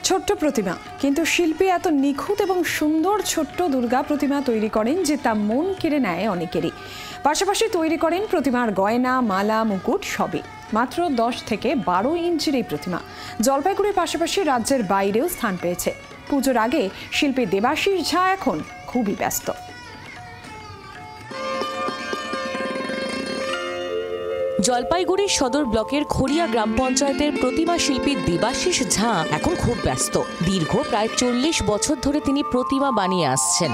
ছোট্ট প্রতিমা, কিন্তু শিল্পী এত নিখুঁত এবং সুন্দর ছোট্ট দুর্গা প্রতিমা তৈরি করেন যে তা মন কেড়ে নেয় অনেকেরই। পাশাপাশি তৈরি করেন প্রতিমার গয়না, মালা, মুকুট সবই। মাত্র 10 থেকে 12 ইঞ্চির এই প্রতিমা জলপাইগুড়ির পাশাপাশি রাজ্যের বাইরেও স্থান পেয়েছে। পুজোর আগে শিল্পী দেবাশিস ঝা এখন খুবই ব্যস্ত। জলপাইগুড়ির সদর ব্লকের খড়িয়া গ্রাম পঞ্চায়েতের প্রতিমা শিল্পী দেবাশিস ঝা এখন খুব ব্যস্ত। দীর্ঘ প্রায় 40 বছর ধরে তিনি প্রতিমা বানিয়ে আসছেন।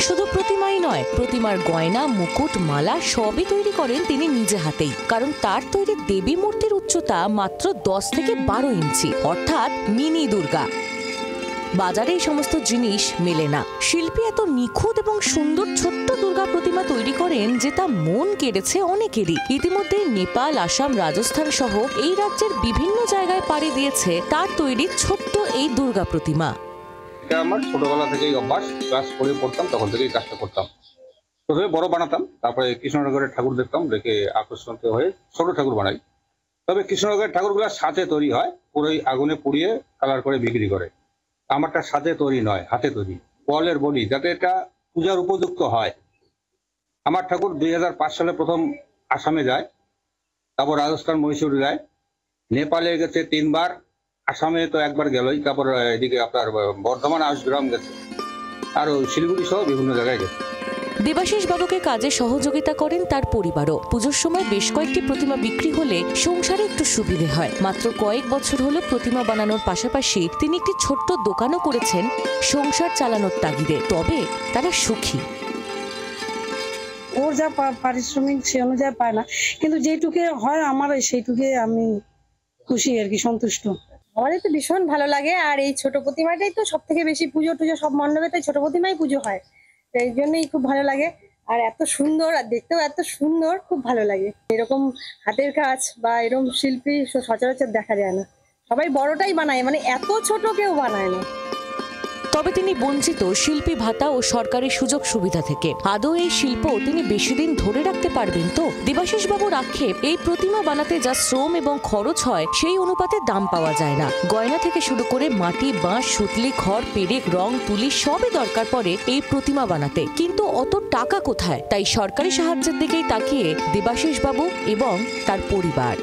শুধু প্রতিমাই নয়, প্রতিমার গয়না, মুকুট, মালা সবই তৈরি করেন তিনি নিজে হাতেই। কারণ তার তৈরি দেবী মূর্তির উচ্চতা মাত্র 10 থেকে 12 ইঞ্চি, অর্থাৎ মিনি দুর্গা। বাজারে এই সমস্ত জিনিস মেলে না। শিল্পী এত নিখুঁত এবং সুন্দর ছোট্ট দুর্গা প্রতিমা তৈরি করেন যে তা মন কেড়েছে অনেকেরই। ইতিমধ্যে নেপাল, আসাম, রাজস্থান সহ এই রাজ্যের বিভিন্ন জায়গায় পাড়ি দিয়েছে তার তৈরি ছোট্ট এই দুর্গা প্রতিমা। এটা আমার ছোটবেলা থেকেই অভ্যাস। ক্লাস 4 পড়তাম, তখন থেকেই কাজটা করতাম। প্রথমে বড় বানাতাম, তারপরে কৃষ্ণনগরের ঠাকুর দেখতাম, দেখে আকর্ষিত হয়ে ছোট ঠাকুর বানাই। তবে কৃষ্ণনগরের ঠাকুরগুলো সাথে তৈরি হয়, পুরোই আগুনে পুড়িয়ে কালার করে বিক্রি করে। আমারটা সাথে তৈরি নয়, হাতে তৈরি। ওয়ালের বলি যাতে এটা পূজার উপযুক্ত হয়। আমার ঠাকুর 2005 সালে প্রথম আসামে যায়, তারপর রাজস্থান, মহীশূর যায়, নেপালে গেছে 3 বার, আসামে তো একবার গেলই, তারপর এদিকে আপনার বর্ধমান, আশগ্রাম গেছে, আর শিলিগুড়ি সহ বিভিন্ন জায়গায় গেছে। দেবাশিস বাবুকে কাজে সহযোগিতা করেন তার পরিবারও। পুজোর সময় বেশ কয়েকটি প্রতিমা বিক্রি হলে সংসারে একটু সুবিধে হয়। মাত্র কয়েক বছর হলো প্রতিমা বানানোর পাশাপাশি তিনি একটি ছোট্ট দোকানও করেছেন সংসার চালানোর তাগিদে। তবে তারা সুখী। ওর যা পারিশ্রমিক সে অনুযায়ী পায় না, কিন্তু যেটুকু হয় আমার সেইটুকু আমি খুশি আর কি, সন্তুষ্ট। আমাদের তো ভীষণ ভালো লাগে। আর এই ছোট প্রতিমাটাই তো সব থেকে বেশি পুজো টুজো সব মণ্ডপে তাই ছোট প্রতিমাই পুজো হয়, এই জন্যই খুব ভালো লাগে। আর এত সুন্দর, আর দেখতেও এত সুন্দর, খুব ভালো লাগে। এরকম হাতের কাজ বা এরকম শিল্পী সচরাচর দেখা যায় না। সবাই বড়টাই বানায়, মানে এত ছোট কেউ বানায় না। তবে তিনি বঞ্চিত শিল্পী ভাতা ও সরকারি সুযোগ সুবিধা থেকে। আদৌ এই শিল্প তিনি বেশি দিন ধরে রাখতে পারবেন তো? দেবাশিস বাবুর আক্ষেপ, এই প্রতিমা বানাতে যা শ্রম এবং খরচ হয় সেই অনুপাতে দাম পাওয়া যায় না। গয়না থেকে শুরু করে মাটি, বাঁশ, সুতলি, খড়, পেরেক, রং, তুলি সবই দরকার পড়ে এই প্রতিমা বানাতে। কিন্তু অত টাকা কোথায়? তাই সরকারি সাহায্যের দিকেই তাকিয়ে দেবাশিস বাবু এবং তার পরিবার।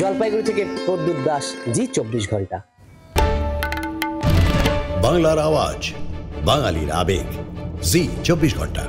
জলপাইগুড়ি থেকে প্রদ্যুৎ দাস, জি 24 ঘন্টা। বাংলার আওয়াজ, বাঙালির আবেগ, জি 24 ঘন্টা।